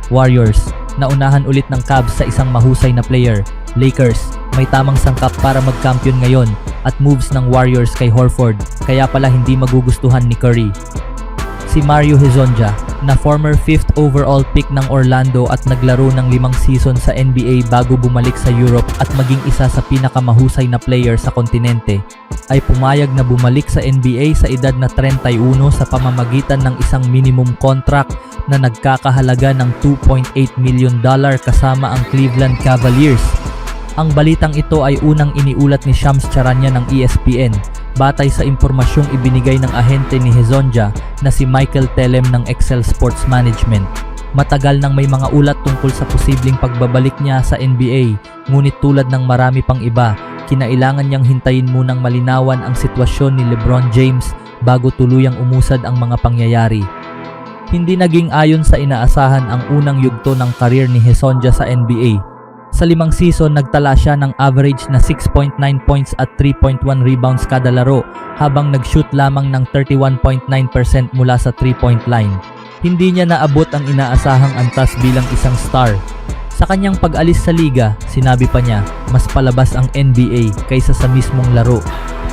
Warriors, naunahan ulit ng Cavs sa isang mahusay na player. Lakers, may tamang sangkap para mag-champion ngayon at moves ng Warriors kay Horford, kaya pala hindi magugustuhan ni Curry. Si Mario Hezonja, na former 5th overall pick ng Orlando at naglaro ng 5 season sa NBA bago bumalik sa Europe at maging isa sa pinakamahusay na player sa kontinente, ay pumayag na bumalik sa NBA sa edad na 31 sa pamamagitan ng isang minimum contract na nagkakahalaga ng $2.8 million kasama ang Cleveland Cavaliers. Ang balitang ito ay unang iniulat ni Shams Charania ng ESPN, batay sa impormasyong ibinigay ng ahente ni Hezonja na si Michael Telem ng Excel Sports Management. Matagal nang may mga ulat tungkol sa posibleng pagbabalik niya sa NBA, ngunit tulad ng marami pang iba, kinailangan niyang hintayin munang malinawan ang sitwasyon ni LeBron James bago tuluyang umusad ang mga pangyayari. Hindi naging ayon sa inaasahan ang unang yugto ng karir ni Hezonja sa NBA. Sa 5 season, nagtala siya ng average na 6.9 points at 3.1 rebounds kada laro habang nag-shoot lamang ng 31.9% mula sa 3-point line. Hindi niya naabot ang inaasahang antas bilang isang star. Sa kanyang pag-alis sa liga, sinabi pa niya, mas palabas ang NBA kaysa sa mismong laro.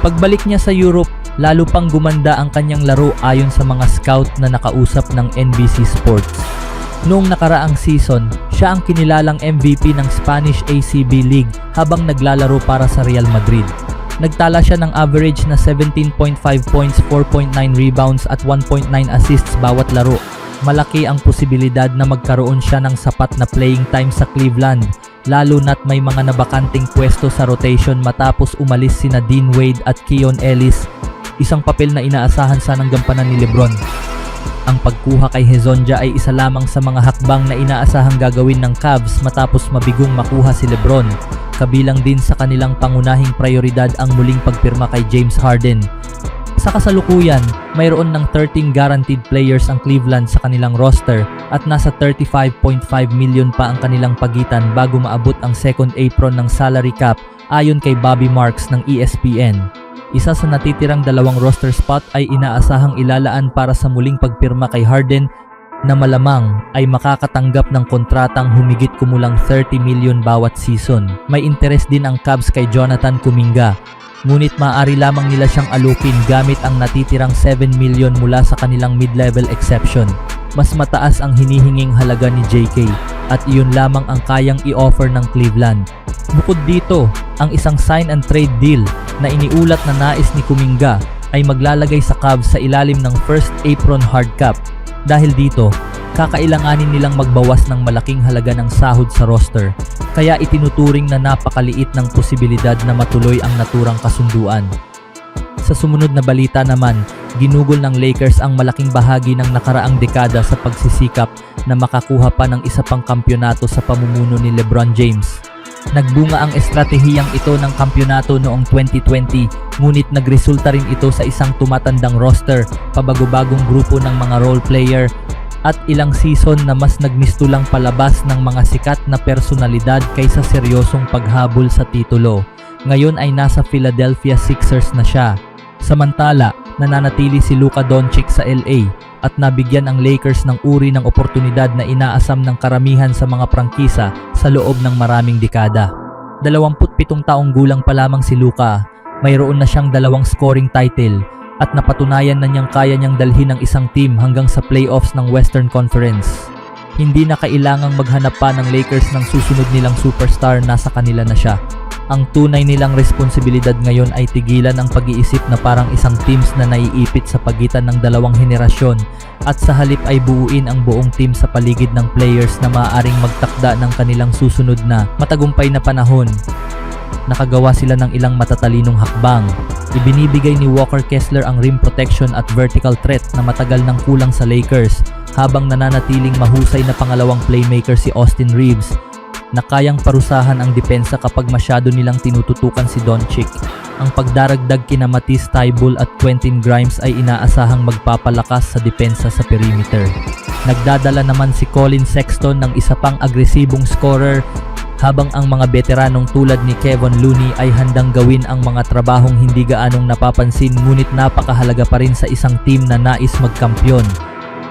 Pagbalik niya sa Europe, lalo pang gumanda ang kanyang laro ayon sa mga scout na nakausap ng NBC Sports. Noong nakaraang season, siya ang kinilalang MVP ng Spanish ACB League habang naglalaro para sa Real Madrid. Nagtala siya ng average na 17.5 points, 4.9 rebounds at 1.9 assists bawat laro. Malaki ang posibilidad na magkaroon siya ng sapat na playing time sa Cleveland, lalo na't may mga nabakanting pwesto sa rotation matapos umalis sina Dean Wade at Keon Ellis, isang papel na inaasahan sanang gampanan ni LeBron. Ang pagkuha kay Hezonja ay isa lamang sa mga hakbang na inaasahang gagawin ng Cavs matapos mabigong makuha si LeBron. Kabilang din sa kanilang pangunahing prioridad ang muling pagpirma kay James Harden. Sa kasalukuyan, mayroon ng 13 guaranteed players ang Cleveland sa kanilang roster at nasa 35.5 million pa ang kanilang pagitan bago maabot ang second apron ng salary cap ayon kay Bobby Marks ng ESPN. Isa sa natitirang 2 roster spot ay inaasahang ilalaan para sa muling pagpirma kay Harden na malamang ay makakatanggap ng kontratang humigit kumulang 30 million bawat season. May interes din ang Cavs kay Jonathan Kuminga, ngunit maaari lamang nila siyang alupin gamit ang natitirang 7 million mula sa kanilang mid-level exception. Mas mataas ang hinihinging halaga ni JK at iyon lamang ang kayang i-offer ng Cleveland. Bukod dito, ang isang sign and trade deal na iniulat na nais ni Kuminga ay maglalagay sa Cavs sa ilalim ng first apron hard cap. Dahil dito, kakailanganin nilang magbawas ng malaking halaga ng sahod sa roster, kaya itinuturing na napakaliit ng posibilidad na matuloy ang naturang kasunduan. Sa sumunod na balita naman, ginugol ng Lakers ang malaking bahagi ng nakaraang dekada sa pagsisikap na makakuha pa ng isa pang kampyonato sa pamumuno ni LeBron James. Nagbunga ang estratehiyang ito ng kampyonato noong 2020, ngunit nagresulta rin ito sa isang tumatandang roster, pabago-bagong grupo ng mga role player, at ilang season na mas nagmistulang palabas ng mga sikat na personalidad kaysa seryosong paghabol sa titulo. Ngayon ay nasa Philadelphia Sixers na siya. Samantala, nananatili si Luka Doncic sa LA at nabigyan ang Lakers ng uri ng oportunidad na inaasam ng karamihan sa mga prangkisa sa loob ng maraming dekada. 27 taong gulang pa lamang si Luka, mayroon na siyang 2 scoring title at napatunayan na niyang kaya niyang dalhin ang isang team hanggang sa playoffs ng Western Conference. Hindi na kailangang maghanap pa ng Lakers ng susunod nilang superstar, nasa kanila na siya. Ang tunay nilang responsibilidad ngayon ay tigilan ang pag-iisip na parang isang teams na naiipit sa pagitan ng 2 henerasyon at sa halip ay buuin ang buong team sa paligid ng players na maaaring magtakda ng kanilang susunod na matagumpay na panahon. Nakagawa sila ng ilang matatalinong hakbang. Ibinibigay ni Walker Kessler ang rim protection at vertical threat na matagal nang kulang sa Lakers, habang nananatiling mahusay na pangalawang playmaker si Austin Reeves na kayang parusahan ang depensa kapag masyado nilang tinututukan si Doncic. Ang pagdaragdag kina Matisse Thybulle at Quentin Grimes ay inaasahang magpapalakas sa depensa sa perimeter. Nagdadala naman si Colin Sexton ng isa pang agresibong scorer, habang ang mga veteranong tulad ni Kevon Looney ay handang gawin ang mga trabahong hindi gaanong napapansin ngunit napakahalaga pa rin sa isang team na nais magkampiyon.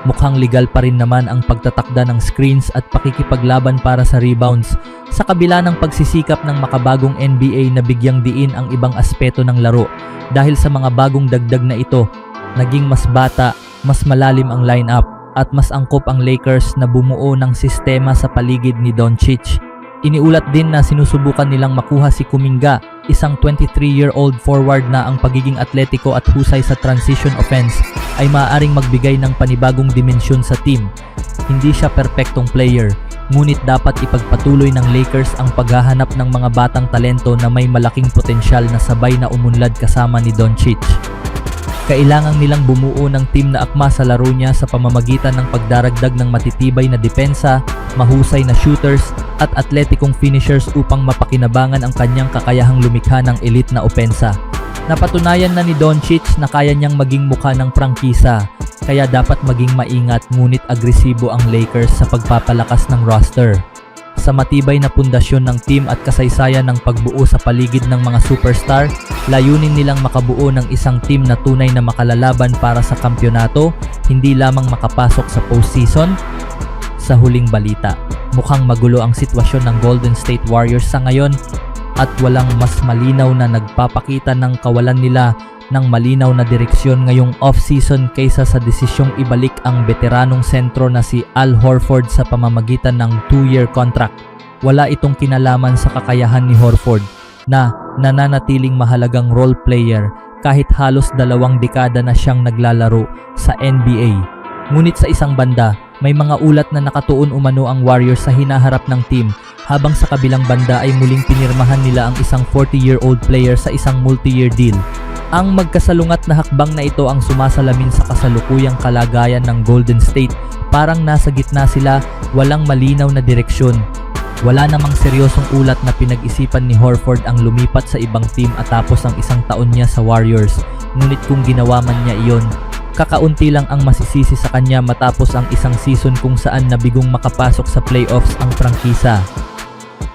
mukhang legal pa rin naman ang pagtatakda ng screens at pakikipaglaban para sa rebounds sa kabila ng pagsisikap ng makabagong NBA na bigyang diin ang ibang aspeto ng laro. Dahil sa mga bagong dagdag na ito, naging mas bata, mas malalim ang lineup at mas angkop ang Lakers na bumuo ng sistema sa paligid ni Doncic. Iniulat din na sinusubukan nilang makuha si Kuminga, isang 23-year-old forward na ang pagiging atletiko at husay sa transition offense ay maaaring magbigay ng panibagong dimensyon sa team. Hindi siya perpektong player, ngunit dapat ipagpatuloy ng Lakers ang paghahanap ng mga batang talento na may malaking potensyal na sabay na umunlad kasama ni Doncic. Kailangan nilang bumuo ng team na akma sa laro niya sa pamamagitan ng pagdaragdag ng matitibay na depensa, mahusay na shooters, at atletikong finishers upang mapakinabangan ang kanyang kakayahang lumikha ng elite na opensa. Napatunayan na ni Doncic na kaya niyang maging mukha ng prangkisa, kaya dapat maging maingat ngunit agresibo ang Lakers sa pagpapalakas ng roster. Sa matibay na pundasyon ng team at kasaysayan ng pagbuo sa paligid ng mga superstar, layunin nilang makabuo ng isang team na tunay na makalalaban para sa kampyonato, hindi lamang makapasok sa postseason. Sa huling balita, mukhang magulo ang sitwasyon ng Golden State Warriors sa ngayon at walang mas malinaw na nagpapakita ng kawalan nila ng malinaw na direksyon ngayong off-season kaysa sa desisyong ibalik ang veteranong sentro na si Al Horford sa pamamagitan ng 2-year contract. Wala itong kinalaman sa kakayahan ni Horford na nananatiling mahalagang role player kahit halos 2 dekada na siyang naglalaro sa NBA. Ngunit sa isang banda, may mga ulat na nakatuon umano ang Warriors sa hinaharap ng team, habang sa kabilang banda ay muling pinirmahan nila ang isang 40-year-old player sa isang multi-year deal. Ang magkasalungat na hakbang na ito ang sumasalamin sa kasalukuyang kalagayan ng Golden State. Parang nasa gitna sila, walang malinaw na direksyon. Wala namang seryosong ulat na pinag-isipan ni Horford ang lumipat sa ibang team at tapos ang isang taon niya sa Warriors. Ngunit kung ginawa man niya iyon, kakaunti lang ang masisisi sa kanya matapos ang isang season kung saan nabigong makapasok sa playoffs ang prangkisa.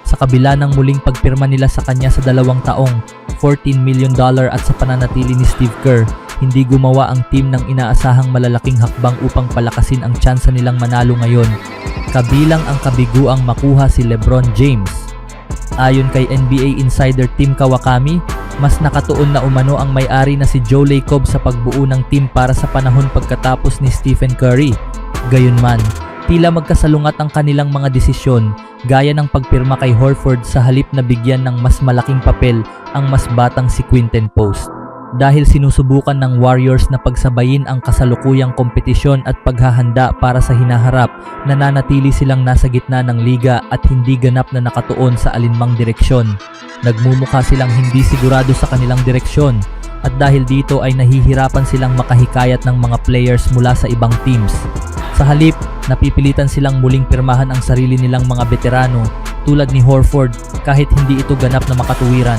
Sa kabila ng muling pagpirma nila sa kanya sa 2 taong, $14 million at sa pananatili ni Steve Kerr, hindi gumawa ang team ng inaasahang malalaking hakbang upang palakasin ang tsansa nilang manalo ngayon. Kabilang ang kabiguang makuha si LeBron James. Ayon kay NBA insider Tim Kawakami, mas nakatuon na umano ang may-ari na si Joe Lacob sa pagbuo ng team para sa panahon pagkatapos ni Stephen Curry. Gayunman, tila magkasalungat ang kanilang mga desisyon, gaya ng pagpirma kay Horford sa halip na bigyan ng mas malaking papel ang mas batang si Quinten Post. Dahil sinusubukan ng Warriors na pagsabayin ang kasalukuyang kompetisyon at paghahanda para sa hinaharap, nananatili silang nasa gitna ng liga at hindi ganap na nakatuon sa alinmang direksyon. Nagmumukha silang hindi sigurado sa kanilang direksyon at dahil dito ay nahihirapan silang makahikayat ng mga players mula sa ibang teams. Sa halip, napipilitan silang muling pirmahan ang sarili nilang mga veterano tulad ni Horford kahit hindi ito ganap na makatuwiran.